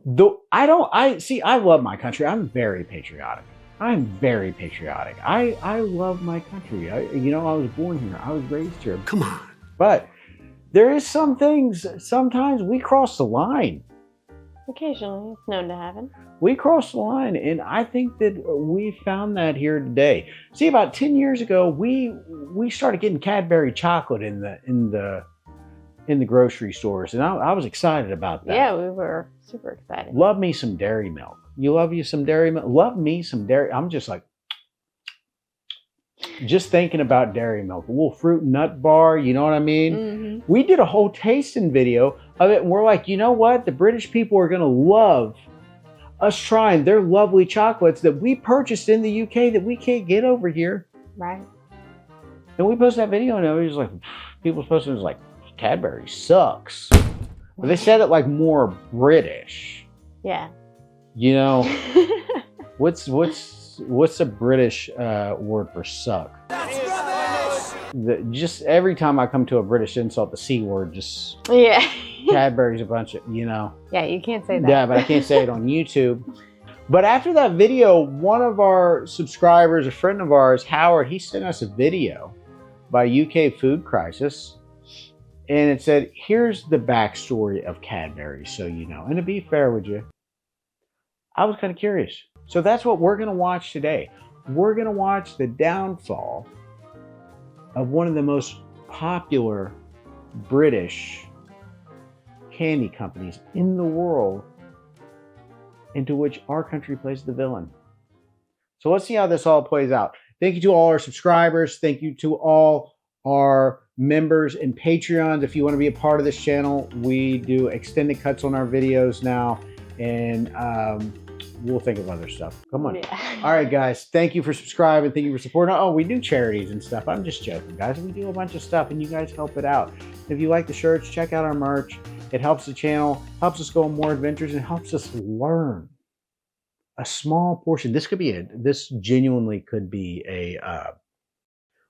Though I love my country. I'm very patriotic. I love my country. I was born here. I was raised here. Come on. But there is some things, sometimes we cross the line. Occasionally, it's known to happen. We cross the line, and I think that we found that here today. See, about 10 years ago, we started getting Cadbury chocolate in the grocery stores, and I was excited about that. Yeah, we were super excited. Love me some dairy milk. You love you some dairy milk? Love me some dairy. I'm just like, just thinking about dairy milk. A little fruit and nut bar, you know what I mean? Mm-hmm. We did a whole tasting video of it, and we're like, you know what? The British people are going to love us trying their lovely chocolates that we purchased in the UK that we can't get over here. Right. And we posted that video, and it was like, people posted it was like, Cadbury sucks. But they said it like more British. Yeah. You know, what's a British word for suck? That's rubbish! Just every time I come to a British insult, the C word just... Yeah. Cadbury's a bunch of, Yeah, you can't say that. Yeah, but I can't say it on YouTube. But after that video, one of our subscribers, a friend of ours, Howard, he sent us a video by UK Food Crisis. And it said, here's the backstory of Cadbury, so you know. And to be fair with you, I was kind of curious. So that's what we're going to watch today. We're going to watch the downfall of one of the most popular British candy companies in the world, into which our country plays the villain. So let's see how this all plays out. Thank you to all our subscribers. Thank you to all our members and Patreons. If you want to be a part of this channel, we do extended cuts on our videos now, and we'll think of other stuff. Come on. Yeah. All right, guys. Thank you for subscribing. Thank you for supporting. Oh, we do charities and stuff. I'm just joking, guys. We do a bunch of stuff, and you guys help it out. If you like the shirts, check out our merch. It helps the channel, helps us go on more adventures, and helps us learn a small portion. This genuinely could be a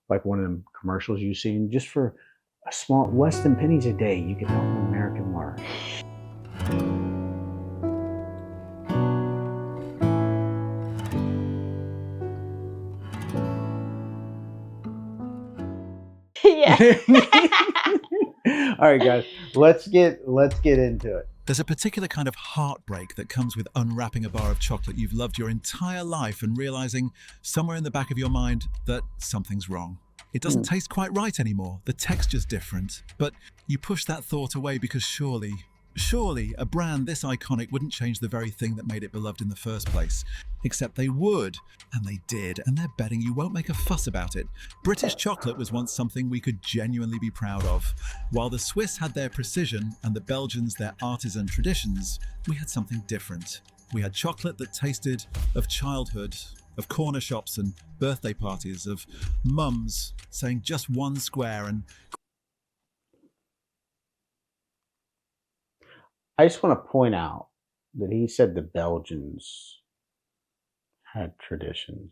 like one of them commercials you've seen. Just for a small, less than pennies a day, you can help an American learn. Yeah. All right, guys, let's get into it. There's a particular kind of heartbreak that comes with unwrapping a bar of chocolate you've loved your entire life and realizing somewhere in the back of your mind that something's wrong. It doesn't taste quite right anymore. The texture's different. But you push that thought away because surely a brand this iconic wouldn't change the very thing that made it beloved in the first place. Except they would, and they did, and they're betting you won't make a fuss about it. British chocolate was once something we could genuinely be proud of. While the Swiss had their precision and the Belgians their artisan traditions, we had something different. We had chocolate that tasted of childhood, of corner shops and birthday parties, of mums saying just one square and... I just want to point out that he said the Belgians had traditions.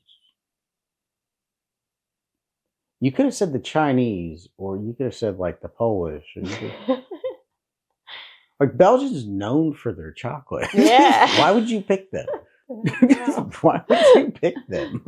You could have said the Chinese, or you could have said like the Polish. Like Belgians is known for their chocolate. Yeah. Why would you pick them? Why would you pick them?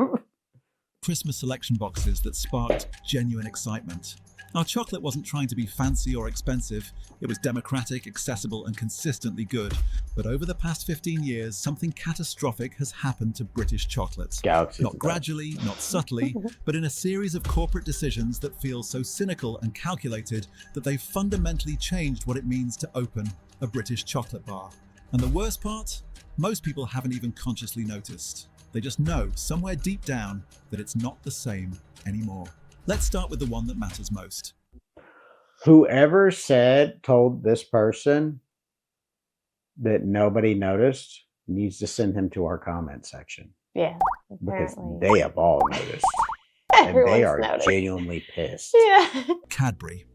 Christmas selection boxes that sparked genuine excitement. Our chocolate wasn't trying to be fancy or expensive. It was democratic, accessible, and consistently good. But over the past 15 years, something catastrophic has happened to British chocolates. Not gradually, not subtly, but in a series of corporate decisions that feel so cynical and calculated that they've fundamentally changed what it means to open a British chocolate bar. And the worst part? Most people haven't even consciously noticed. They just know somewhere deep down that it's not the same anymore. Let's start with the one that matters most. Whoever told this person that nobody noticed needs to send him to our comment section. Yeah. Because Apparently. they have all noticed. And they Everyone's are noticed. genuinely pissed. Yeah. Cadbury.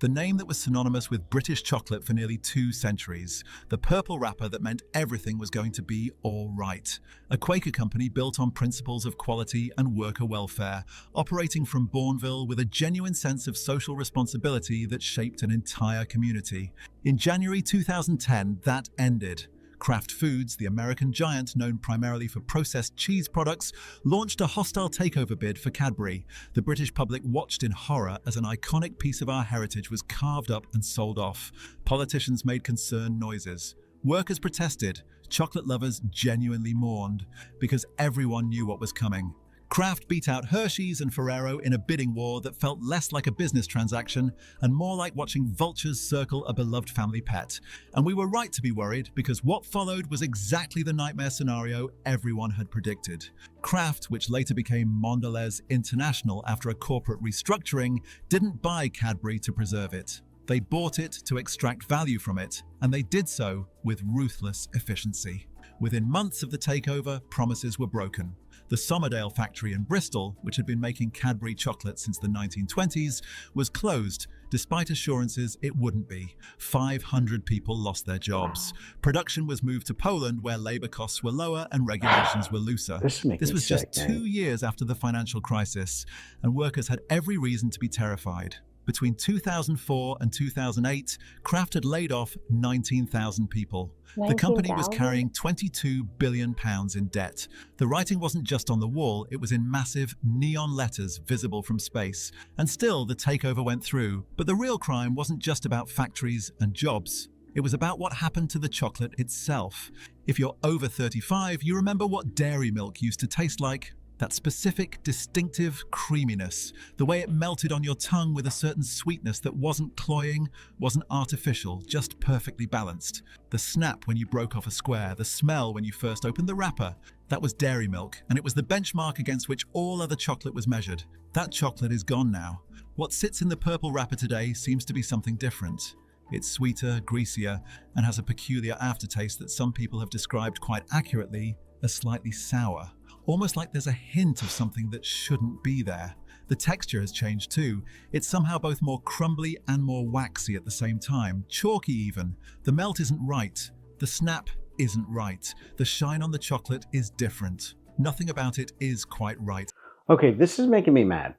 The name that was synonymous with British chocolate for nearly 2 centuries. The purple wrapper that meant everything was going to be all right. A Quaker company built on principles of quality and worker welfare, operating from Bourneville with a genuine sense of social responsibility that shaped an entire community. In January 2010, that ended. Kraft Foods, the American giant known primarily for processed cheese products, launched a hostile takeover bid for Cadbury. The British public watched in horror as an iconic piece of our heritage was carved up and sold off. Politicians made concerned noises. Workers protested. Chocolate lovers genuinely mourned, because everyone knew what was coming. Kraft beat out Hershey's and Ferrero in a bidding war that felt less like a business transaction and more like watching vultures circle a beloved family pet. And we were right to be worried, because what followed was exactly the nightmare scenario everyone had predicted. Kraft, which later became Mondelez International after a corporate restructuring, didn't buy Cadbury to preserve it. They bought it to extract value from it, and they did so with ruthless efficiency. Within months of the takeover, promises were broken. The Somerdale factory in Bristol, which had been making Cadbury chocolate since the 1920s, was closed, despite assurances it wouldn't be. 500 people lost their jobs. Production was moved to Poland, where labor costs were lower and regulations were looser. This was just 2 years after the financial crisis, and workers had every reason to be terrified. Between 2004 and 2008, Kraft had laid off 19,000 people. The company was carrying £22 billion in debt. The writing wasn't just on the wall, it was in massive neon letters visible from space. And still, the takeover went through. But the real crime wasn't just about factories and jobs. It was about what happened to the chocolate itself. If you're over 35, you remember what dairy milk used to taste like. That specific, distinctive creaminess, the way it melted on your tongue with a certain sweetness that wasn't cloying, wasn't artificial, just perfectly balanced. The snap when you broke off a square, the smell when you first opened the wrapper, that was dairy milk, and it was the benchmark against which all other chocolate was measured. That chocolate is gone now. What sits in the purple wrapper today seems to be something different. It's sweeter, greasier, and has a peculiar aftertaste that some people have described quite accurately as slightly sour. Almost like there's a hint of something that shouldn't be there. The texture has changed too. It's somehow both more crumbly and more waxy at the same time, chalky even. The melt isn't right. The snap isn't right. The shine on the chocolate is different. Nothing about it is quite right. Okay, this is making me mad.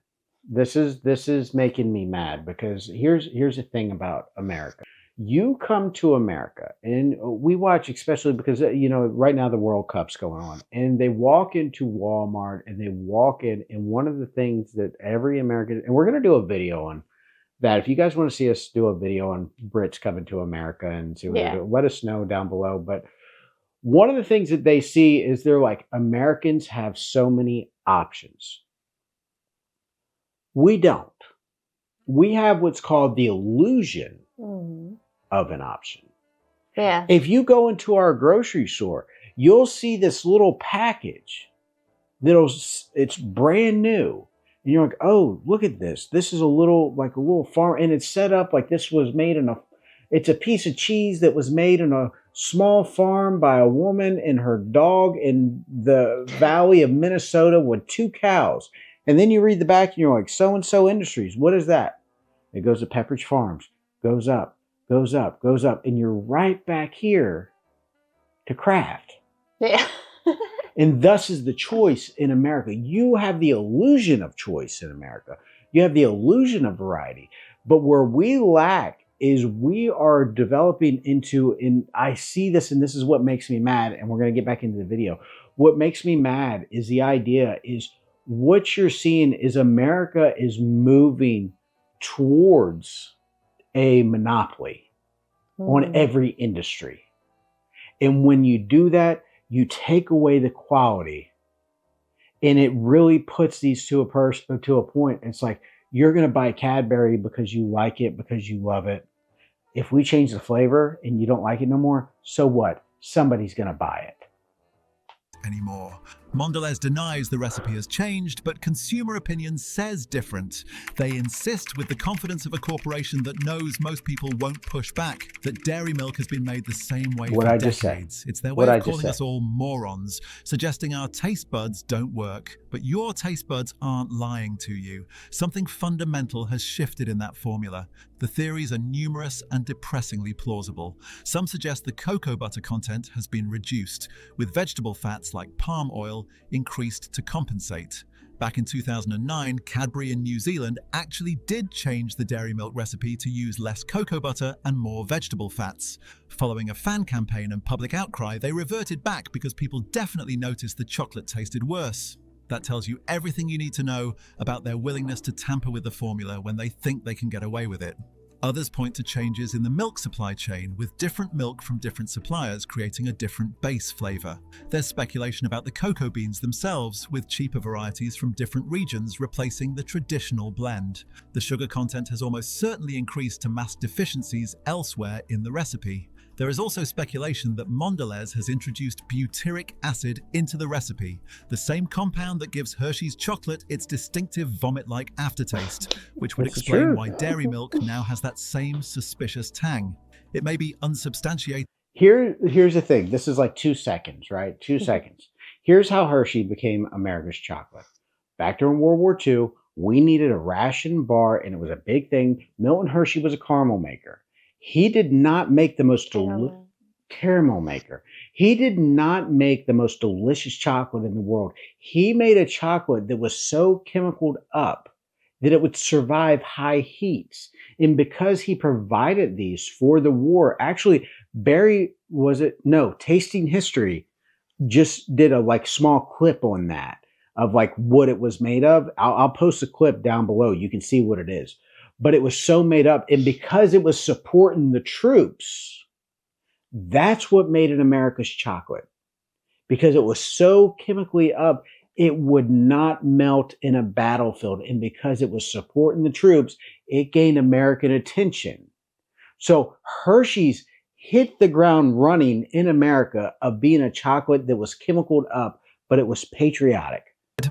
This is making me mad, because here's the thing about America. You come to America, and we watch, especially because, right now the World Cup's going on, and they walk into Walmart and they walk in, and one of the things that every American, and we're going to do a video on that. If you guys want to see us do a video on Brits coming to America and see what they do, let us know down below. But one of the things that they see is they're like, Americans have so many options. We don't. We have what's called the illusion of an option. Yeah. If you go into our grocery store, you'll see this little package it's brand new. And you're like, oh, look at this. This is a little farm, and it's set up like this was made it's a piece of cheese that was made in a small farm by a woman and her dog in the valley of Minnesota with 2 cows. And then you read the back and you're like, so-and-so Industries. What is that? It goes to Pepperidge Farms, goes up, goes up, goes up. And you're right back here to Kraft. Yeah. And thus is the choice in America. You have the illusion of choice in America. You have the illusion of variety. But where we lack is we are developing into, and I see this, and this is what makes me mad, and we're going to get back into the video. What makes me mad is the idea is what you're seeing is America is moving towards a monopoly on every industry. And when you do that, you take away the quality, and it really puts these to a point. It's like, you're going to buy Cadbury because you like it, because you love it. If we change the flavor and you don't like it no more, so what? Somebody's going to buy it. Anymore. Mondelez denies the recipe has changed, but consumer opinion says different. They insist, with the confidence of a corporation that knows most people won't push back, that dairy milk has been made the same way for decades. It's their way of calling us all morons, suggesting our taste buds don't work. But your taste buds aren't lying to you. Something fundamental has shifted in that formula. The theories are numerous and depressingly plausible. Some suggest the cocoa butter content has been reduced, with vegetable fats like palm oil increased to compensate. Back in 2009, Cadbury in New Zealand actually did change the dairy milk recipe to use less cocoa butter and more vegetable fats. Following a fan campaign and public outcry, they reverted back because people definitely noticed the chocolate tasted worse. That tells you everything you need to know about their willingness to tamper with the formula when they think they can get away with it. Others point to changes in the milk supply chain, with different milk from different suppliers creating a different base flavor. There's speculation about the cocoa beans themselves, with cheaper varieties from different regions replacing the traditional blend. The sugar content has almost certainly increased to mask deficiencies elsewhere in the recipe. There is also speculation that Mondelez has introduced butyric acid into the recipe, the same compound that gives Hershey's chocolate its distinctive vomit-like aftertaste, which would explain why dairy milk now has that same suspicious tang. It may be unsubstantiated. Here's the thing. This is like 2 seconds, right? 2 seconds. Here's how Hershey became America's chocolate. Back during World War II, we needed a ration bar, and it was a big thing. Milton Hershey was a caramel maker. He did not make the most caramel maker. He did not make the most delicious chocolate in the world. He made a chocolate that was so chemicaled up that it would survive high heats. And because he provided these for the war, actually, Tasting History just did a small clip on that of what it was made of. I'll post a clip down below. You can see what it is. But it was so made up. And because it was supporting the troops, that's what made it America's chocolate. Because it was so chemically up, it would not melt in a battlefield. And because it was supporting the troops, it gained American attention. So Hershey's hit the ground running in America of being a chocolate that was chemicaled up, but it was patriotic.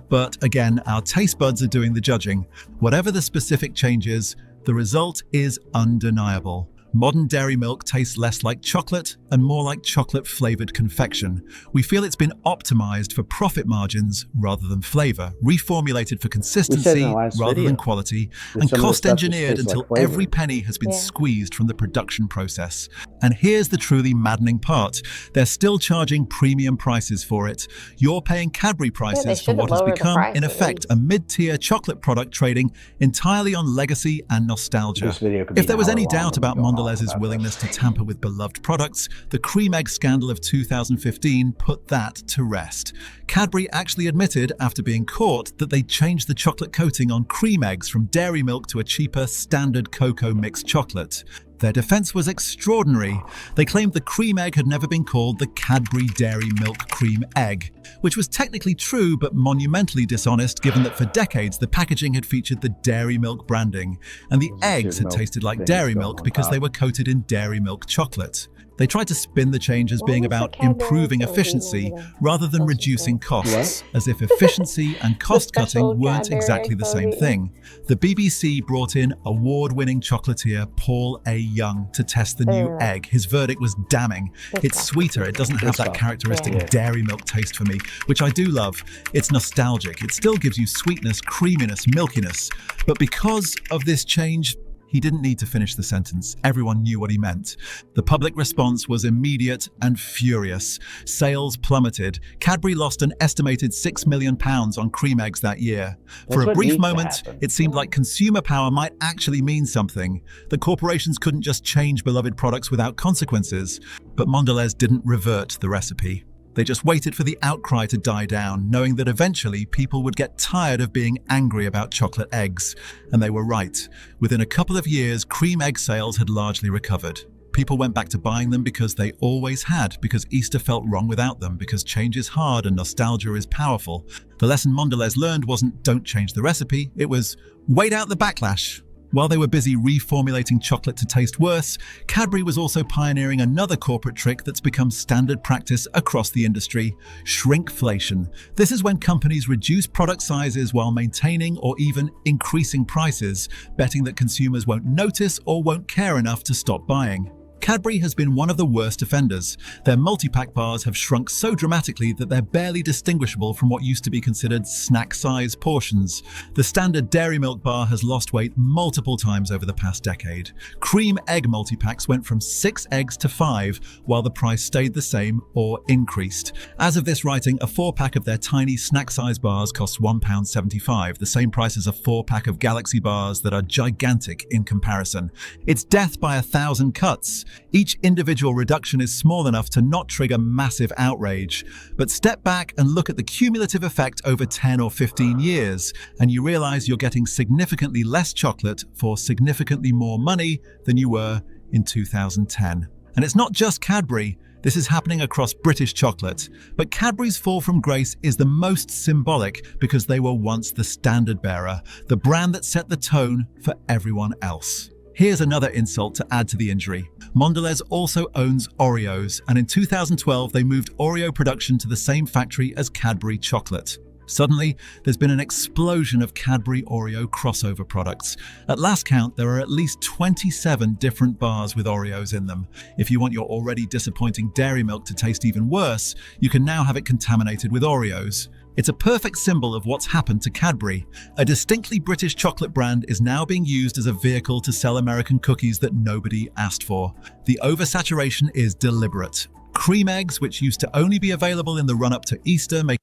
But again, our taste buds are doing the judging. Whatever the specific change is, the result is undeniable. Modern dairy milk tastes less like chocolate and more like chocolate-flavored confection. We feel it's been optimized for profit margins rather than flavor, reformulated for consistency rather than quality, and cost-engineered until every penny has been squeezed from the production process. And here's the truly maddening part. They're still charging premium prices for it. You're paying Cadbury prices for what has become, in effect, a mid-tier chocolate product trading entirely on legacy and nostalgia. If there was any doubt about Mondelez's willingness to tamper with beloved products, the cream egg scandal of 2015 put that to rest. Cadbury actually admitted, after being caught, that they changed the chocolate coating on cream eggs from dairy milk to a cheaper standard cocoa mixed chocolate. Their defense was extraordinary. They claimed the cream egg had never been called the Cadbury Dairy Milk Cream Egg, which was technically true but monumentally dishonest given that for decades the packaging had featured the dairy milk branding, and the eggs had tasted like dairy milk because they were coated in dairy milk chocolate. They tried to spin the change as being about improving efficiency rather than reducing costs, as if efficiency and cost cutting weren't exactly the same thing. The BBC brought in award-winning chocolatier Paul A. Young to test the new egg. His verdict was damning. It's sweeter, it doesn't have that characteristic dairy milk taste for me, which I do love. It's nostalgic, it still gives you sweetness, creaminess, milkiness. But because of this change, he didn't need to finish the sentence. Everyone knew what he meant. The public response was immediate and furious. Sales plummeted. Cadbury lost an estimated £6 million on cream eggs that year. For a brief moment, it seemed like consumer power might actually mean something. The corporations couldn't just change beloved products without consequences. But Mondelez didn't revert the recipe. They just waited for the outcry to die down, knowing that eventually people would get tired of being angry about chocolate eggs. And they were right. Within a couple of years, cream egg sales had largely recovered. People went back to buying them because they always had, because Easter felt wrong without them, because change is hard and nostalgia is powerful. The lesson Mondelez learned wasn't don't change the recipe, it was wait out the backlash. While they were busy reformulating chocolate to taste worse, Cadbury was also pioneering another corporate trick that's become standard practice across the industry: shrinkflation. This is when companies reduce product sizes while maintaining or even increasing prices, betting that consumers won't notice or won't care enough to stop buying. Cadbury has been one of the worst offenders. Their multi-pack bars have shrunk so dramatically that they're barely distinguishable from what used to be considered snack-size portions. The standard dairy milk bar has lost weight multiple times over the past decade. Cream egg multi-packs went from 6 eggs to 5, while the price stayed the same or increased. As of this writing, a 4-pack of their tiny snack-size bars costs £1.75, the same price as a 4-pack of Galaxy bars that are gigantic in comparison. It's death by 1,000 cuts. Each individual reduction is small enough to not trigger massive outrage. But step back and look at the cumulative effect over 10 or 15 years, and you realize you're getting significantly less chocolate for significantly more money than you were in 2010. And it's not just Cadbury. This is happening across British chocolate. But Cadbury's fall from grace is the most symbolic because they were once the standard bearer, the brand that set the tone for everyone else. Here's another insult to add to the injury. Mondelez also owns Oreos, and in 2012 they moved Oreo production to the same factory as Cadbury chocolate. Suddenly, there's been an explosion of Cadbury Oreo crossover products. At last count, there are at least 27 different bars with Oreos in them. If you want your already disappointing dairy milk to taste even worse, you can now have it contaminated with Oreos. It's a perfect symbol of what's happened to Cadbury. A distinctly British chocolate brand is now being used as a vehicle to sell American cookies that nobody asked for. The oversaturation is deliberate. Cream eggs, which used to only be available in the run-up to Easter, make...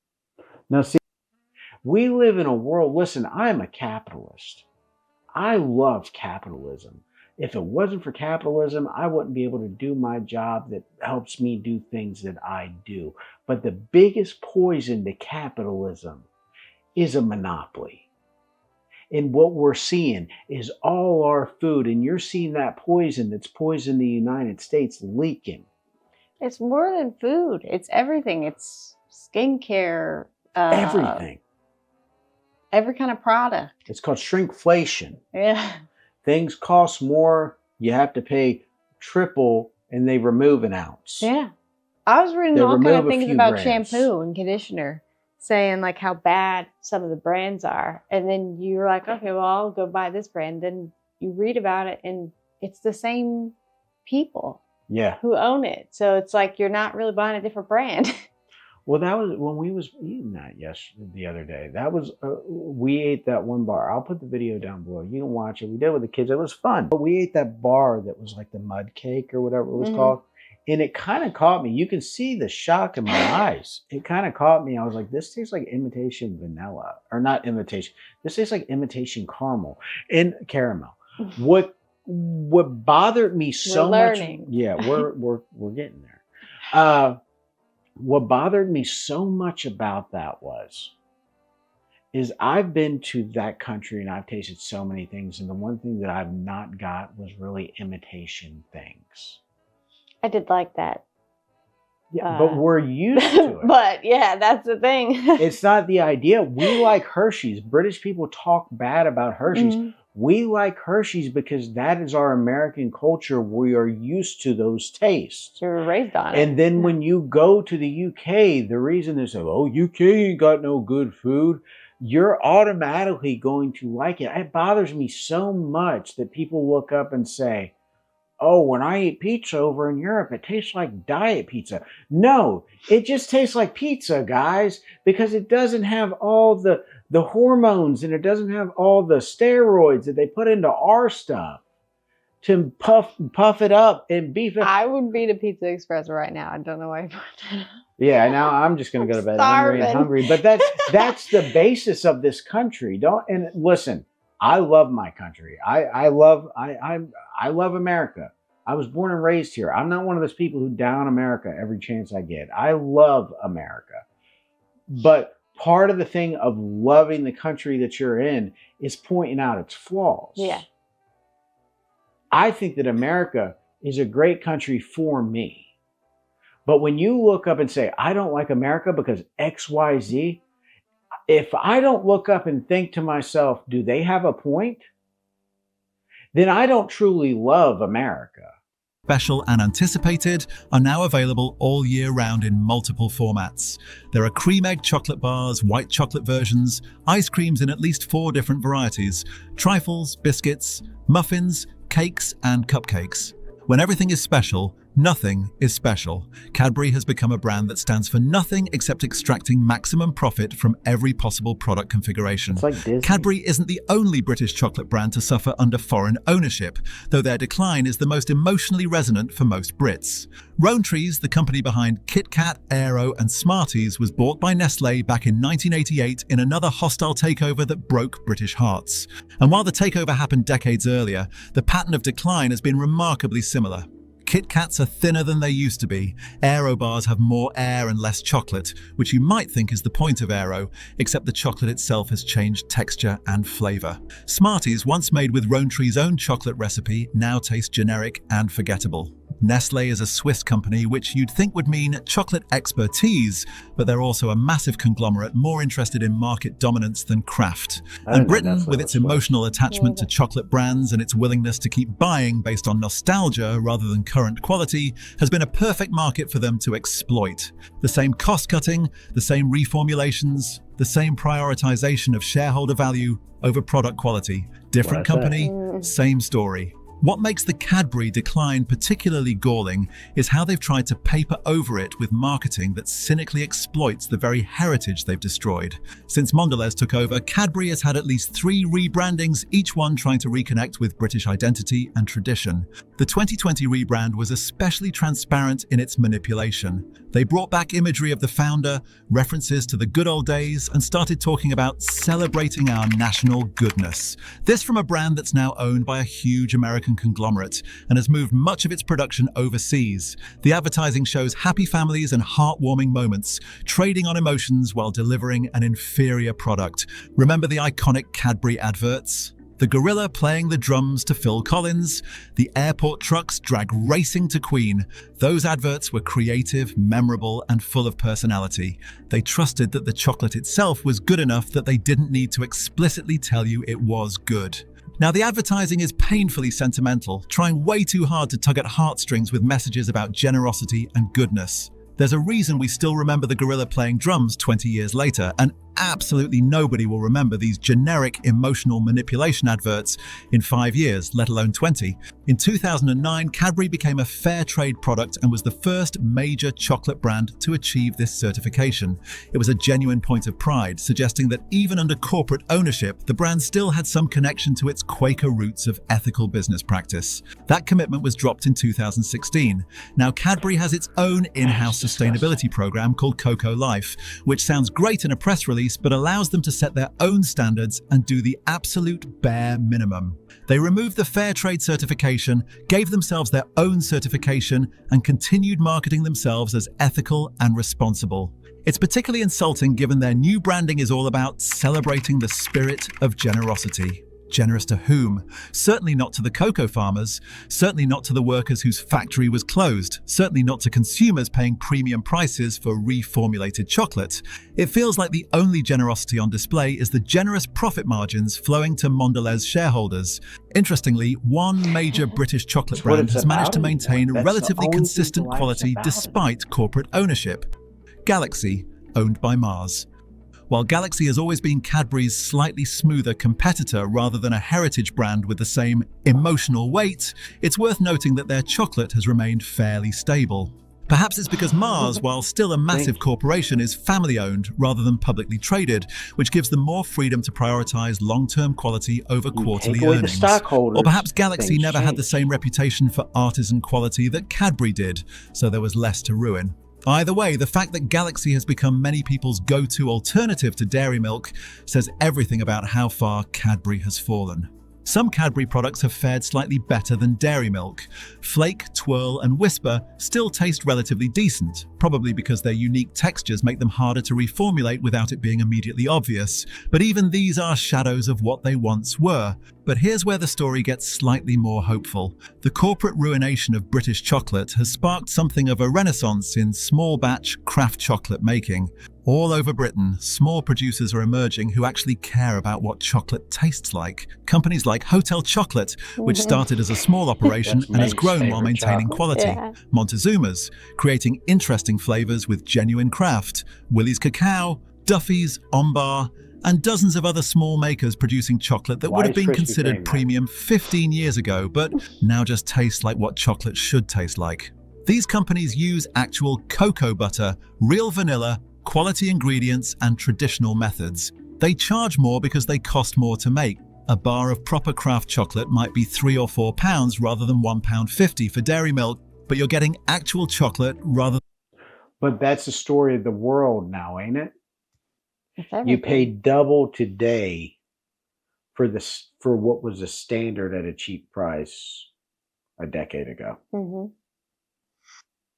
Now see, we live in a world, listen, I'm a capitalist. I love capitalism. If it wasn't for capitalism, I wouldn't be able to do my job that helps me do things that I do. But the biggest poison to capitalism is a monopoly. And what we're seeing is all our food, and you're seeing that poison that's poisoned the United States leaking. It's more than food. It's everything. It's skincare. Everything. Every kind of product. It's called shrinkflation. Yeah. Things cost more, you have to pay triple, and they remove an ounce. Yeah. I was reading They all kind of remove a things few about grams. shampoo and conditioner, saying like how bad some of the brands are. And then you're like, okay, well, I'll go buy this brand. Then you read about it, and it's the same people who own it. So it's like you're not really buying a different brand. Well, that was when we was eating that the other day. That was, we ate that one bar. I'll put the video down below. You can watch it. We did it with the kids. It was fun. But we ate that bar that was like the mud cake or whatever it was called. And it kind of caught me. You can see the shock in my eyes. It kind of caught me. I was like, this tastes like imitation vanilla. Or not imitation. This tastes like imitation caramel and caramel. What bothered me so much. Yeah, we're getting there. What bothered me so much about that is I've been to that country and I've tasted so many things, and the one thing that I've not got was really imitation things. I did like that. Yeah, but we're used to it. But yeah, that's the thing. It's not the idea. We like Hershey's. British people talk bad about Hershey's. We like Hershey's because that is our American culture. We are used to those tastes. You were raised on it. And then when you go to the UK, the reason they say, oh, UK ain't got no good food, you're automatically going to like it. It bothers me so much that people look up and say, oh, when I eat pizza over in Europe, it tastes like diet pizza. No, it just tastes like pizza, guys, because it doesn't have all the hormones, and it doesn't have all the steroids that they put into our stuff to puff it up and beef it. I would be to Pizza Express right now. I don't know why you brought that up. Yeah, now I'm just going to go to bed angry and hungry. But that's the basis of this country. And listen, I love my country. I love America. I was born and raised here. I'm not one of those people who down America every chance I get. I love America. But part of the thing of loving the country that you're in is pointing out its flaws. Yeah. I think that America is a great country for me. But when you look up and say, I don't like America because X, Y, Z, if I don't look up and think to myself, do they have a point? Then I don't truly love America. Special and anticipated are now available all year round in multiple formats. There are cream egg chocolate bars, white chocolate versions, ice creams in at least 4 different varieties, trifles, biscuits, muffins, cakes and cupcakes. When everything is special, nothing is special. Cadbury has become a brand that stands for nothing except extracting maximum profit from every possible product configuration. It's like Disney. Cadbury isn't the only British chocolate brand to suffer under foreign ownership, though their decline is the most emotionally resonant for most Brits. Rowntree's, the company behind Kit Kat, Aero and Smarties, was bought by Nestlé back in 1988 in another hostile takeover that broke British hearts. And while the takeover happened decades earlier, the pattern of decline has been remarkably similar. Kit Kats are thinner than they used to be. Aero bars have more air and less chocolate, which you might think is the point of Aero, except the chocolate itself has changed texture and flavour. Smarties, once made with Rowntree's own chocolate recipe, now taste generic and forgettable. Nestlé is a Swiss company, which you'd think would mean chocolate expertise, but they're also a massive conglomerate more interested in market dominance than Kraft. And Britain, with its emotional attachment to chocolate brands and its willingness to keep buying based on nostalgia rather than current quality, has been a perfect market for them to exploit. The same cost-cutting, the same reformulations, the same prioritization of shareholder value over product quality. Different company, same story. What makes the Cadbury decline particularly galling is how they've tried to paper over it with marketing that cynically exploits the very heritage they've destroyed. Since Mondelez took over, Cadbury has had at least 3 rebrandings, each one trying to reconnect with British identity and tradition. The 2020 rebrand was especially transparent in its manipulation. They brought back imagery of the founder, references to the good old days, and started talking about celebrating our national goodness. This from a brand that's now owned by a huge American conglomerate and has moved much of its production overseas. The advertising shows happy families and heartwarming moments, trading on emotions while delivering an inferior product. Remember the iconic Cadbury adverts? The gorilla playing the drums to Phil Collins, the airport trucks drag racing to Queen. Those adverts were creative, memorable, and full of personality. They trusted that the chocolate itself was good enough that they didn't need to explicitly tell you it was good. Now, the advertising is painfully sentimental, trying way too hard to tug at heartstrings with messages about generosity and goodness. There's a reason we still remember the gorilla playing drums 20 years later, and absolutely nobody will remember these generic emotional manipulation adverts in 5 years, let alone 20. In 2009, Cadbury became a fair trade product and was the first major chocolate brand to achieve this certification. It was a genuine point of pride, suggesting that even under corporate ownership, the brand still had some connection to its Quaker roots of ethical business practice. That commitment was dropped in 2016. Now, Cadbury has its own in-house sustainability program called Cocoa Life, which sounds great in a press release, but allows them to set their own standards and do the absolute bare minimum. They removed the Fair Trade certification, gave themselves their own certification, and continued marketing themselves as ethical and responsible. It's particularly insulting given their new branding is all about celebrating the spirit of generosity. Generous to whom? Certainly not to the cocoa farmers, certainly not to the workers whose factory was closed, certainly not to consumers paying premium prices for reformulated chocolate. It feels like the only generosity on display is the generous profit margins flowing to Mondelez shareholders. Interestingly, one major British chocolate brand has managed to maintain relatively consistent quality despite corporate ownership. Galaxy, owned by Mars. While Galaxy has always been Cadbury's slightly smoother competitor rather than a heritage brand with the same emotional weight, it's worth noting that their chocolate has remained fairly stable. Perhaps it's because Mars, while still a massive corporation, is family-owned rather than publicly traded, which gives them more freedom to prioritize long-term quality over quarterly earnings. Or perhaps Galaxy never had the same reputation for artisan quality that Cadbury did, so there was less to ruin. Either way, the fact that Galaxy has become many people's go-to alternative to dairy milk says everything about how far Cadbury has fallen. Some Cadbury products have fared slightly better than dairy milk. Flake, Twirl, and Whisper still taste relatively decent, probably because their unique textures make them harder to reformulate without it being immediately obvious. But even these are shadows of what they once were. But here's where the story gets slightly more hopeful. The corporate ruination of British chocolate has sparked something of a renaissance in small-batch Kraft chocolate making. All over Britain, small producers are emerging who actually care about what chocolate tastes like. Companies like Hotel Chocolate, which started as a small operation and has grown while maintaining quality. Montezuma's, creating interesting flavors with genuine craft. Willie's Cacao, Duffy's, Ombar, and dozens of other small makers producing chocolate that Why would have is been Krispy considered Kreme premium 15 years ago, but now just taste like what chocolate should taste like. These companies use actual cocoa butter, real vanilla, quality ingredients, and traditional methods. They charge more because they cost more to make. A bar of proper Kraft chocolate might be £3 or £4 rather than £1.50 for dairy milk, but you're getting actual chocolate rather. But that's the story of the world now, ain't it? It's You everything. pay double today for what was a standard at a cheap price a decade ago. Mm-hmm.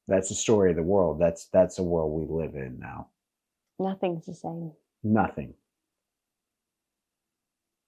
That's the story of the world. That's the world we live in now. Nothing's the same. Nothing.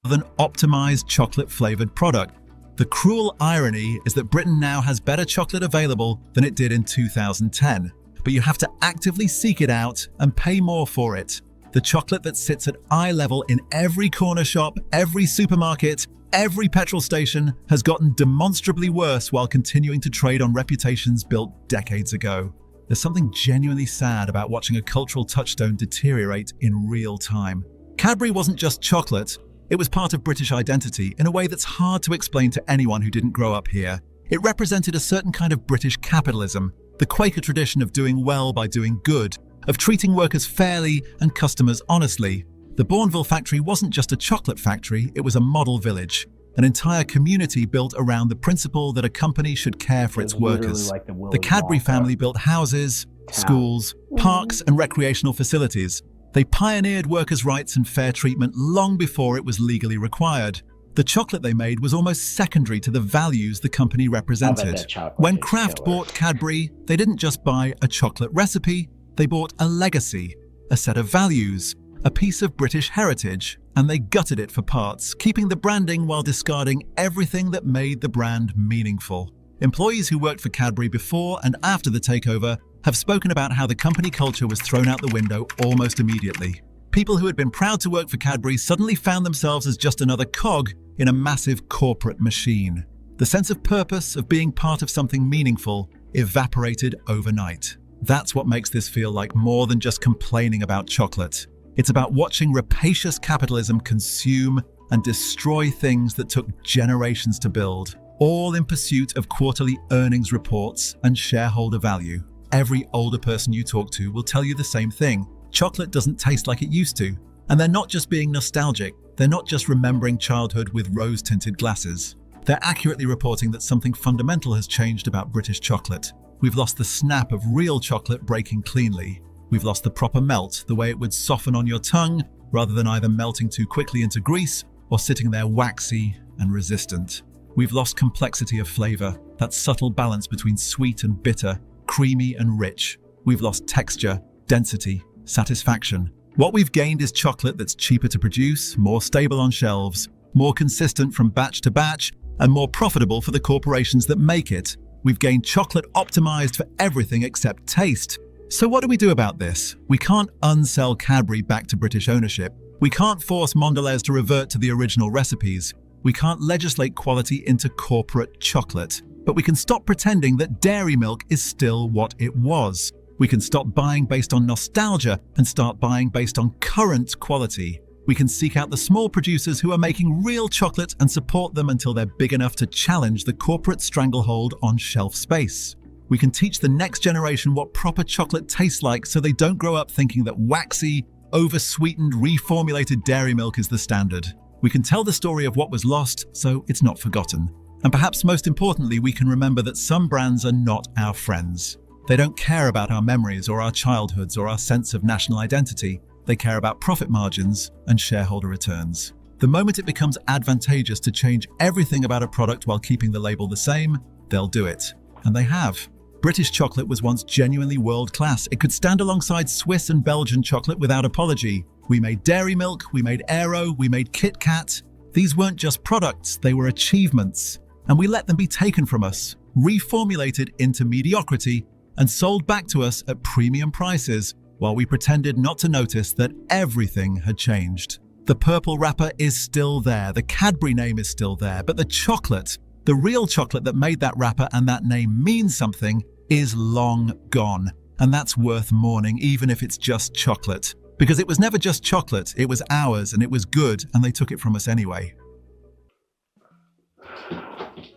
Than optimized chocolate-flavored product. The cruel irony is that Britain now has better chocolate available than it did in 2010, but you have to actively seek it out and pay more for it. The chocolate that sits at eye level in every corner shop, every supermarket, every petrol station has gotten demonstrably worse while continuing to trade on reputations built decades ago. There's something genuinely sad about watching a cultural touchstone deteriorate in real time. Cadbury wasn't just chocolate. It was part of British identity in a way that's hard to explain to anyone who didn't grow up here. It represented a certain kind of British capitalism, the Quaker tradition of doing well by doing good, of treating workers fairly and customers honestly. The Bourneville factory wasn't just a chocolate factory, it was a model village, an entire community built around the principle that a company should care for its workers. Like the The Cadbury family built houses, schools, parks, and recreational facilities. They pioneered workers' rights and fair treatment long before it was legally required. The chocolate they made was almost secondary to the values the company represented. When Kraft bought Cadbury, they didn't just buy a chocolate recipe, they bought a legacy, a set of values, a piece of British heritage, and they gutted it for parts, keeping the branding while discarding everything that made the brand meaningful. Employees who worked for Cadbury before and after the takeover have spoken about how the company culture was thrown out the window almost immediately. People who had been proud to work for Cadbury suddenly found themselves as just another cog in a massive corporate machine. The sense of purpose, of being part of something meaningful, evaporated overnight. That's what makes this feel like more than just complaining about chocolate. It's about watching rapacious capitalism consume and destroy things that took generations to build, all in pursuit of quarterly earnings reports and shareholder value. Every older person you talk to will tell you the same thing. Chocolate doesn't taste like it used to. And they're not just being nostalgic. They're not just remembering childhood with rose-tinted glasses. They're accurately reporting that something fundamental has changed about British chocolate. We've lost the snap of real chocolate breaking cleanly. We've lost the proper melt, the way it would soften on your tongue, rather than either melting too quickly into grease or sitting there waxy and resistant. We've lost complexity of flavor, that subtle balance between sweet and bitter, creamy and rich. We've lost texture, density, satisfaction. What we've gained is chocolate that's cheaper to produce, more stable on shelves, more consistent from batch to batch, and more profitable for the corporations that make it. We've gained chocolate optimized for everything except taste. So what do we do about this? We can't unsell Cadbury back to British ownership. We can't force Mondelez to revert to the original recipes. We can't legislate quality into corporate chocolate. But we can stop pretending that dairy milk is still what it was. We can stop buying based on nostalgia and start buying based on current quality. We can seek out the small producers who are making real chocolate and support them until they're big enough to challenge the corporate stranglehold on shelf space. We can teach the next generation what proper chocolate tastes like so they don't grow up thinking that waxy, over-sweetened, reformulated dairy milk is the standard. We can tell the story of what was lost so it's not forgotten. And perhaps most importantly, we can remember that some brands are not our friends. They don't care about our memories or our childhoods or our sense of national identity. They care about profit margins and shareholder returns. The moment it becomes advantageous to change everything about a product while keeping the label the same, they'll do it. And they have. British chocolate was once genuinely world-class. It could stand alongside Swiss and Belgian chocolate without apology. We made dairy milk, we made Aero, we made Kit Kat. These weren't just products, they were achievements. And we let them be taken from us, reformulated into mediocrity, and sold back to us at premium prices, while we pretended not to notice that everything had changed. The purple wrapper is still there, the Cadbury name is still there, but the chocolate, the real chocolate that made that wrapper and that name mean something, is long gone. And that's worth mourning, even if it's just chocolate. Because it was never just chocolate, it was ours and it was good, and they took it from us anyway.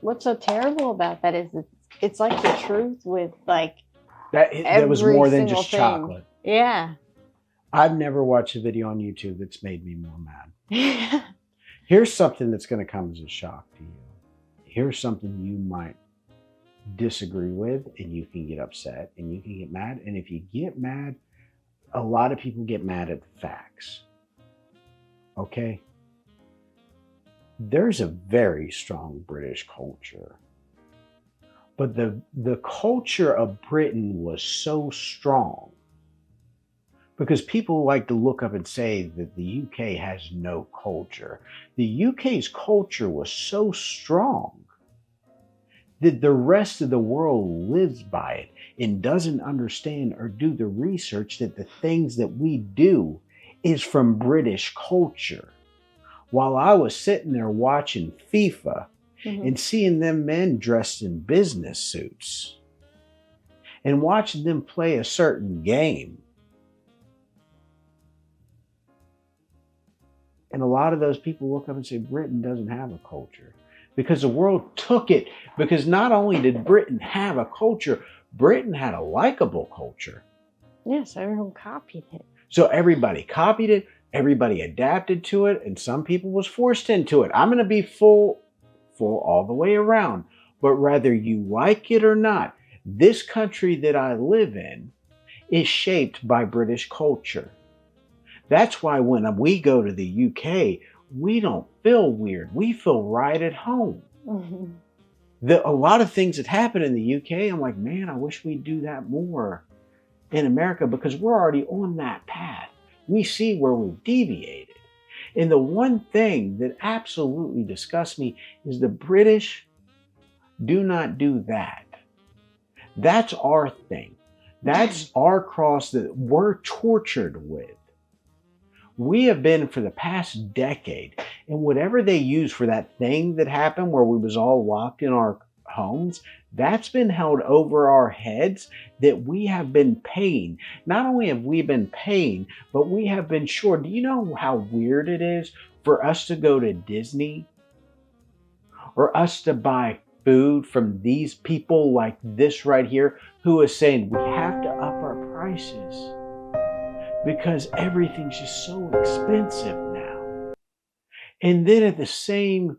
What's so terrible about that is it's like the truth with like that was every more than single just thing. chocolate. Yeah. I've never watched a video on YouTube that's made me more mad. Here's something that's going to come as a shock to you. Here's something you might disagree with, and you can get upset and you can get mad. And if you get mad, a lot of people get mad at the facts. Okay? There's a very strong British culture. But the culture of Britain was so strong because people like to look up and say that the UK has no culture. The UK's culture was so strong that the rest of the world lives by it and doesn't understand or do the research that the things that we do is from British culture. While I was sitting there watching FIFA and seeing them men dressed in business suits and watching them play a certain game, and a lot of those people look up and say Britain doesn't have a culture. Because the world took it. Because not only did Britain have a culture, Britain had a likable culture. Yes, everyone copied it. So everybody copied it, everybody adapted to it, and some people was forced into it. I'm going to be full all the way around. But whether you like it or not, this country that I live in is shaped by British culture. That's why when we go to the UK, we don't feel weird. We feel right at home. A lot of things that happen in the UK, I'm like, man, I wish we'd do that more in America because we're already on that path. We see where we've deviated. And the one thing that absolutely disgusts me is the British do not do that. That's our thing. That's our cross that we're tortured with. We have been for the past decade, and whatever they use for that thing that happened where we was all locked in our homes, that's been held over our heads that we have been paying. Not only have we been paying, but we have been sure. Do you know how weird it is for us to go to Disney or us to buy food from these people like this right here who is saying we have to up our prices? Because everything's just so expensive now. And then at the same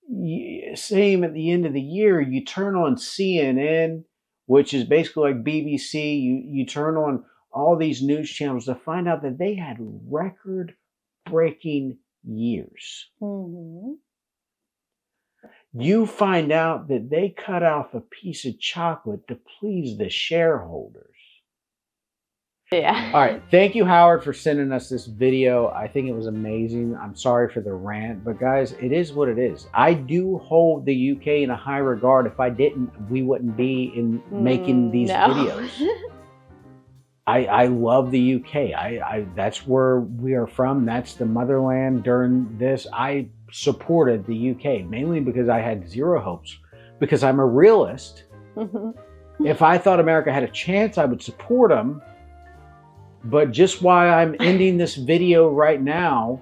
at the end of the year, you turn on CNN, which is basically like BBC. You turn on all these news channels to find out that they had record-breaking years. You find out that they cut off a piece of chocolate to please the shareholders. Yeah. All right. Thank you, Howard, for sending us this video. I think it was amazing. I'm sorry for the rant, but guys, it is what it is. I do hold the UK in a high regard. If I didn't, we wouldn't be in making these videos. I love the UK. That's where we are from. That's the motherland. During this, I supported the UK mainly because I had zero hopes. Because I'm a realist. If I thought America had a chance, I would support them. But just why I'm ending this video right now,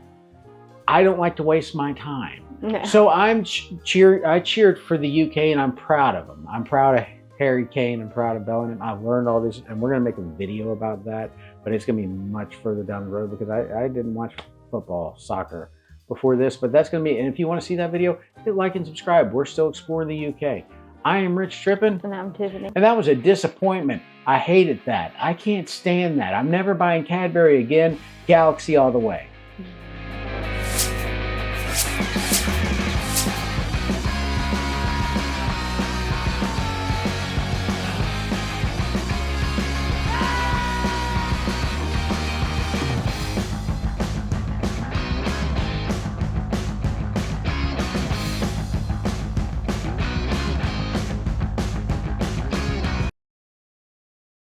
I don't like to waste my time. No. So I cheered for the UK, and I'm proud of them. I'm proud of Harry Kane. I'm proud of Bellingham. I've learned all this, and we're going to make a video about that, but it's going to be much further down the road because I didn't watch football, soccer before this, but that's going to be, and if you want to see that video, hit like and subscribe. We're still exploring the UK. I am Rich Trippin. And I'm Tiffany. And that was a disappointment. I hated that. I can't stand that. I'm never buying Cadbury again. Galaxy all the way.